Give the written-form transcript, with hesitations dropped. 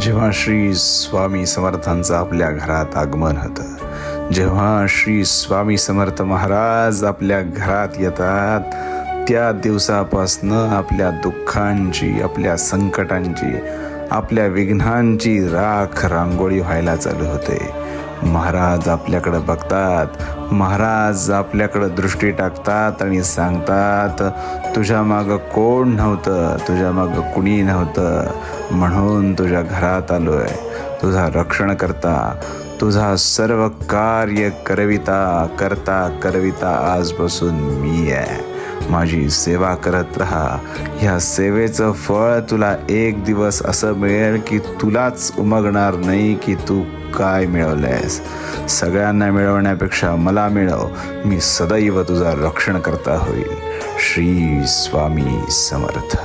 जेव्हा श्री स्वामी समर्थांचं आपल्या घरात आगमन होतं, जेव्हा श्री स्वामी समर्थ महाराज आपल्या घरात येतात, त्या दिवसापासनं आपल्या दुःखांची, आपल्या संकटांची, आपल्या विघ्नांची राख रांगोळी व्हायला चालू होते. महाराज आपल्याकडं बघतात, महाराज आपल्याकडं दृष्टी टाकतात आणि सांगतात, तुझ्या मागं कोण नव्हतं, तुझ्या मागं कुणी नव्हतं, म्हणून तुझ्या घरात आलोय. तुझा रक्षण करता, तुझा सर्व कार्य करविता आजपासून मी आहे. माझी सेवा करत राहा. ह्या सेवेचं फळ तुला एक दिवस असं मिळेल की तुलाच उमगणार नाही की तू काय मिळवलंयस. सगळ्यांना मिळवण्यापेक्षा मला मिळव. मी सदैव तुझा रक्षण करता होईल. श्री स्वामी समर्थ.